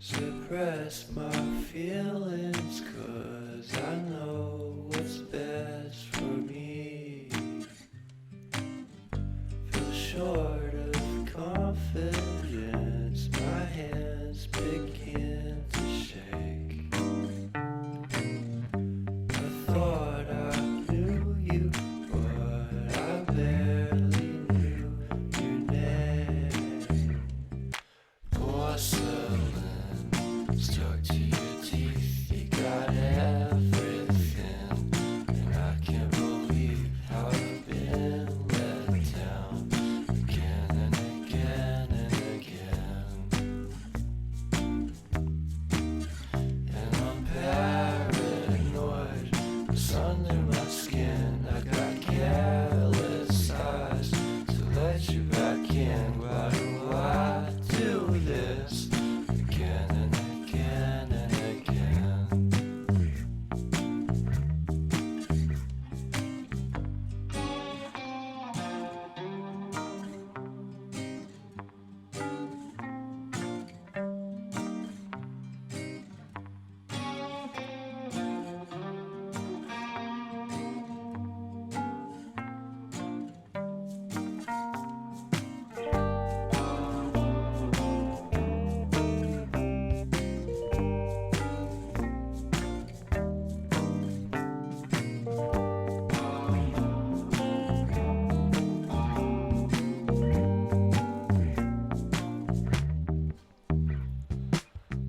suppress my feelings, 'cause I know what's best for me. Feel short of confidence, my hands begin to shake. I thought I knew you, but I barely knew your name. Porcelain stuck to your teeth, you got everything, and I can't believe how I've been let down again and again and again. And I'm paranoid, what's under my skin? I got careless eyes to let you back in. Why do I do this again and again and again?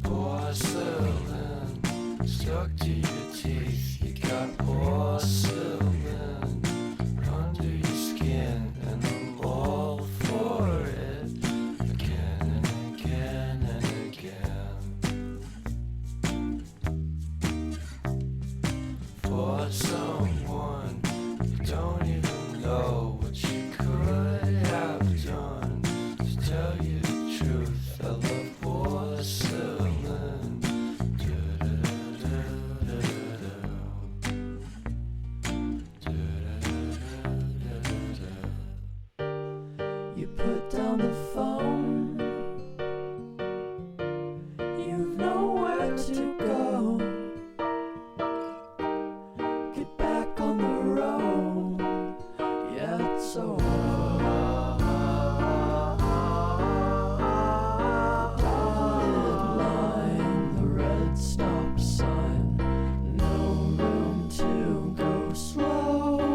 Porcelain stuck to your teeth, you got porcelain under your skin, and I'm all for it again and again and again. For someone you don't even know what you could have done. To tell you the truth, I love porcelain. You put down the phone, you've nowhere to go. Get back on the road, yeah, it's so dotted line, the red stop sign, no room to go slower.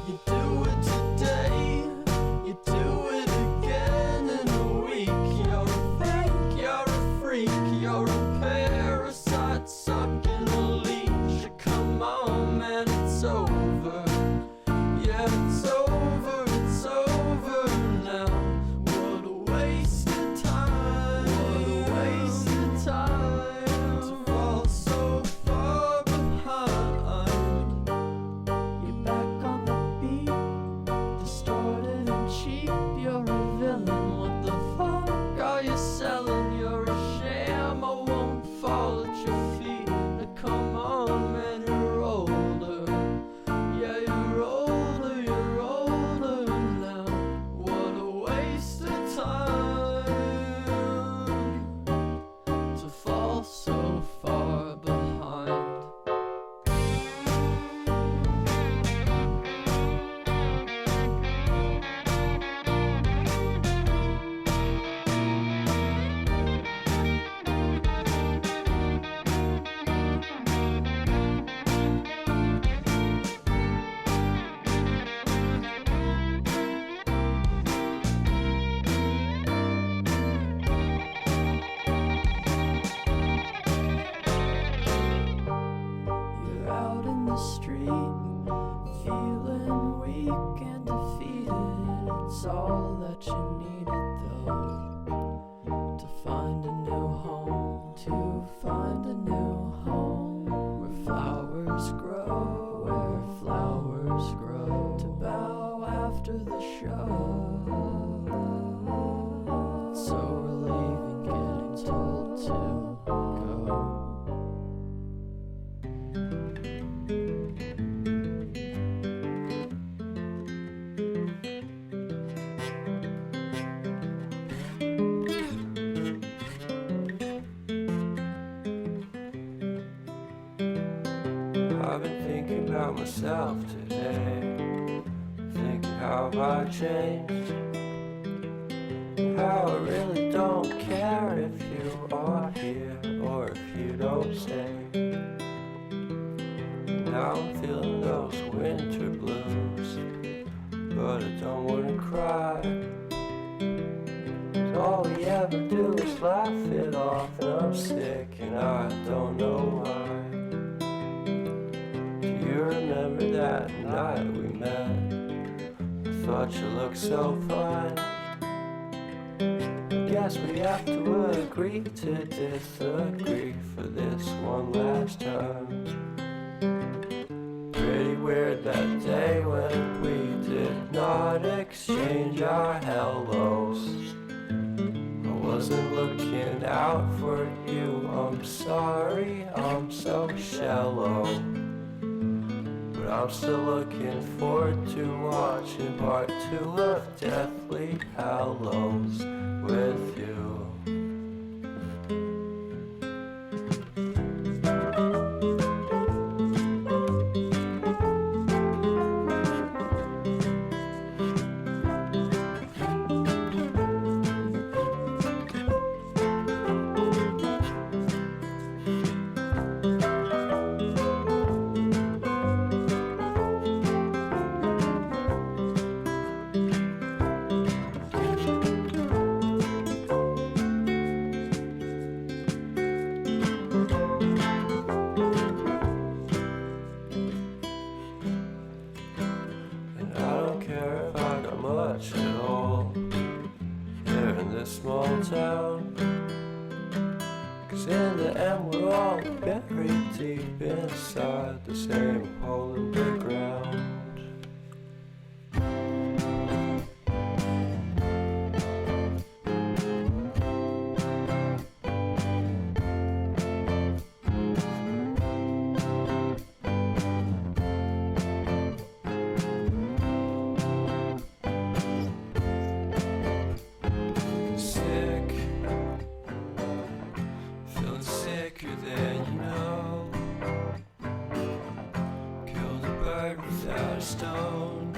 You do it today, you do it again in a week. You think you're a freak, I've been thinking about myself today, thinking how I changed, how I really don't care if you are here or if you don't stay. Now I'm feeling those winter blues, but I don't wanna cry. All we ever do is laugh it off, and I'm sick and I don't know why. Do you remember that night we met? I thought you looked so fine. Guess we have to agree to disagree for this one last time. Pretty weird that day when we did not exchange our hellos. I wasn't looking out for you, I'm sorry, I'm so shallow. But I'm still looking forward to watching part 2 of Deathly Hallows with you. Much at all here in this small town, 'cause in the end we're all buried deep inside the same hole in the ground. Without a stone,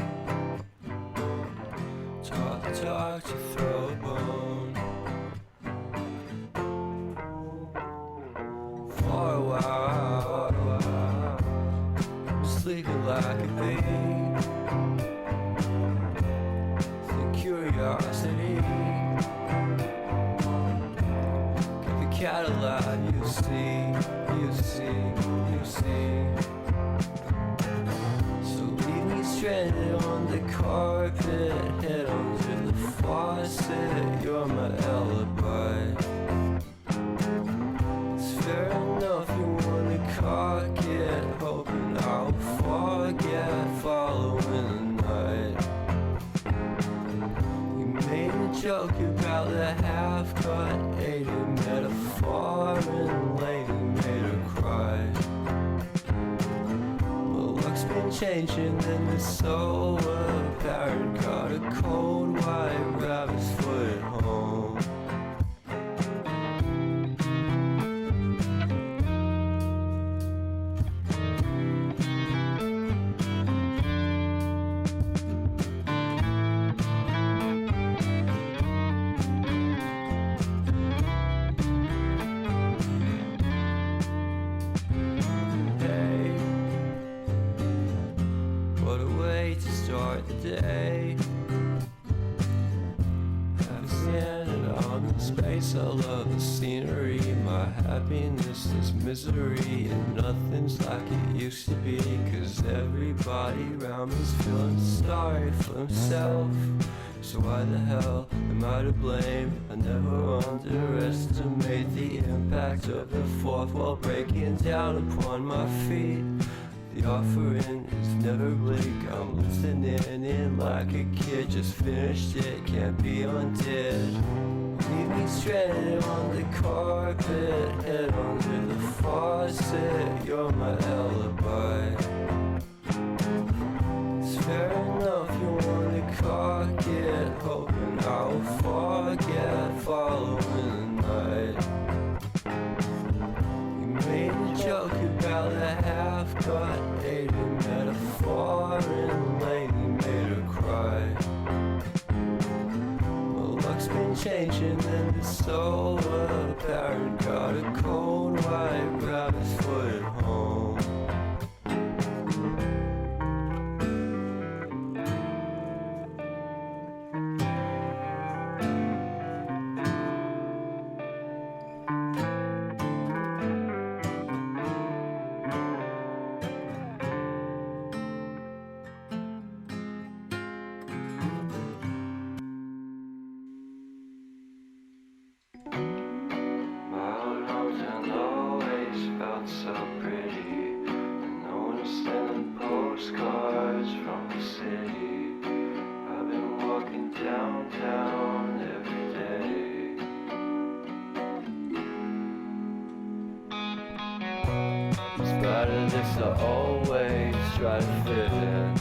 talk to throw a bone. For a while, sleeping like a bee. The curiosity, keep the cat alive. You see, you see, you see. Stranded on the carpet, head under the faucet. You're my alibi. It's fair enough you wanna cock it, hoping I'll forget following the night. You made a joke about the half-cut, ate a metaphor, and lady made her cry. Been changing and it's so apparent. Got a cold white rabbit's foot at home. To start the day, I'm standing on the space. I love the scenery. My happiness is misery, and nothing's like it used to be. 'Cause everybody around me's feeling sorry for himself. So why the hell am I to blame? I never underestimate the impact of the fourth wall breaking down upon my feet. The offering is never bleak. I'm listening in like a kid, just finished it, can't be undid. Leave me stranded on the carpet, head under the faucet. You're my alibi. It's fair enough you wanna cock it, hoping I'll forget following the night. You made a joke about a half-cut, changing and it's so apparent. Got a cold white rabbit foot at home. So pretty, and no one's sending postcards from the city. I've been walking downtown every day. In spite of this, I always try to fit in.